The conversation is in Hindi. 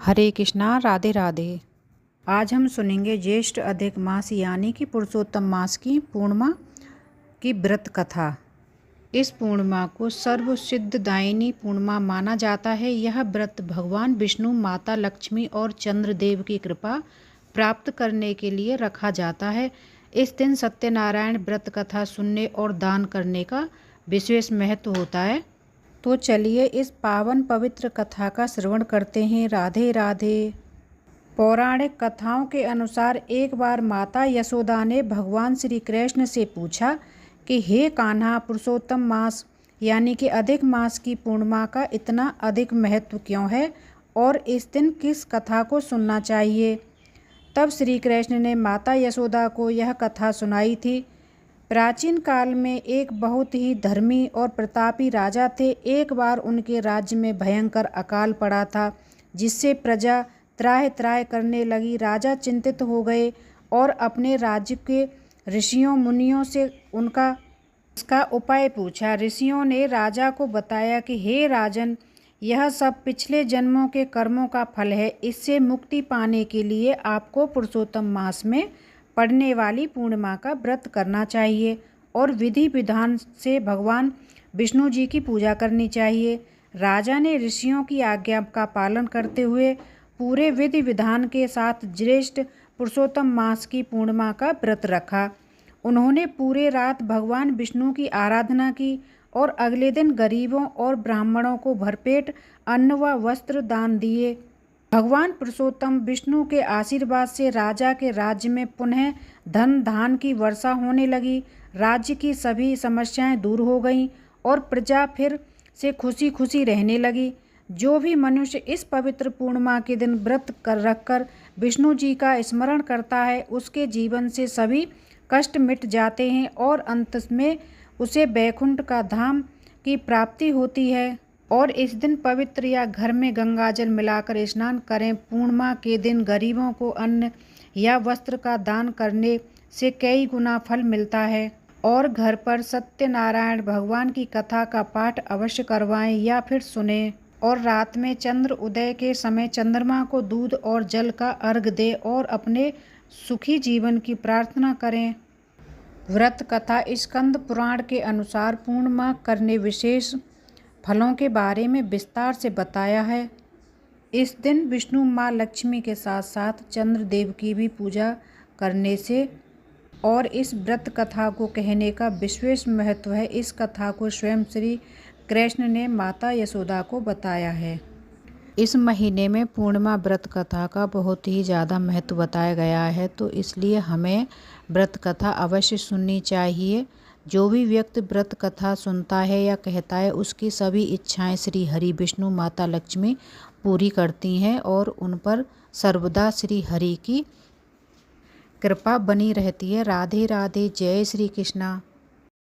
हरे कृष्णा, राधे राधे। आज हम सुनेंगे ज्येष्ठ अधिक मास यानी कि पुरुषोत्तम मास की पूर्णिमा की व्रत कथा। इस पूर्णिमा को सर्व सिद्धदायिनी पूर्णिमा माना जाता है। यह व्रत भगवान विष्णु, माता लक्ष्मी और चंद्रदेव की कृपा प्राप्त करने के लिए रखा जाता है। इस दिन सत्यनारायण व्रत कथा सुनने और दान करने का विशेष महत्व होता है। तो चलिए इस पावन पवित्र कथा का श्रवण करते हैं। राधे राधे। पौराणिक कथाओं के अनुसार एक बार माता यशोदा ने भगवान श्री कृष्ण से पूछा कि हे कान्हा, पुरुषोत्तम मास यानी कि अधिक मास की पूर्णिमा का इतना अधिक महत्व क्यों है और इस दिन किस कथा को सुनना चाहिए। तब श्री कृष्ण ने माता यशोदा को यह कथा सुनाई थी। प्राचीन काल में एक बहुत ही धर्मी और प्रतापी राजा थे। एक बार उनके राज्य में भयंकर अकाल पड़ा था, जिससे प्रजा त्राह त्राह करने लगी। राजा चिंतित हो गए और अपने राज्य के ऋषियों मुनियों से इसका उपाय पूछा। ऋषियों ने राजा को बताया कि हे राजन, यह सब पिछले जन्मों के कर्मों का फल है। इससे मुक्ति पाने के लिए आपको पुरुषोत्तम मास में पड़ने वाली पूर्णिमा का व्रत करना चाहिए और विधि विधान से भगवान विष्णु जी की पूजा करनी चाहिए। राजा ने ऋषियों की आज्ञा का पालन करते हुए पूरे विधि विधान के साथ ज्येष्ठ पुरुषोत्तम मास की पूर्णिमा का व्रत रखा। उन्होंने पूरे रात भगवान विष्णु की आराधना की और अगले दिन गरीबों और ब्राह्मणों को भरपेट अन्न व वस्त्र दान दिए। भगवान पुरुषोत्तम विष्णु के आशीर्वाद से राजा के राज्य में पुनः धन धान की वर्षा होने लगी। राज्य की सभी समस्याएं दूर हो गईं और प्रजा फिर से खुशी खुशी रहने लगी। जो भी मनुष्य इस पवित्र पूर्णिमा के दिन व्रत रखकर विष्णु जी का स्मरण करता है, उसके जीवन से सभी कष्ट मिट जाते हैं और अंत में उसे वैकुंठ का धाम की प्राप्ति होती है। और इस दिन पवित्र या घर में गंगाजल मिलाकर स्नान करें। पूर्णिमा के दिन गरीबों को अन्न या वस्त्र का दान करने से कई गुना फल मिलता है। और घर पर सत्यनारायण भगवान की कथा का पाठ अवश्य करवाएं या फिर सुने। और रात में चंद्र उदय के समय चंद्रमा को दूध और जल का अर्घ दें और अपने सुखी जीवन की प्रार्थना करें। व्रत कथा स्कंद पुराण के अनुसार पूर्णिमा करने विशेष फलों के बारे में विस्तार से बताया है। इस दिन विष्णु माँ लक्ष्मी के साथ साथ चंद्रदेव की भी पूजा करने से और इस व्रत कथा को कहने का विशेष महत्व है। इस कथा को स्वयं श्री कृष्ण ने माता यशोदा को बताया है। इस महीने में पूर्णिमा व्रत कथा का बहुत ही ज़्यादा महत्व बताया गया है, तो इसलिए हमें व्रत कथा अवश्य सुननी चाहिए। जो भी व्यक्ति व्रत कथा सुनता है या कहता है, उसकी सभी इच्छाएं श्री हरि विष्णु माता लक्ष्मी पूरी करती हैं और उन पर सर्वदा श्री हरि की कृपा बनी रहती है। राधे राधे। जय श्री कृष्णा।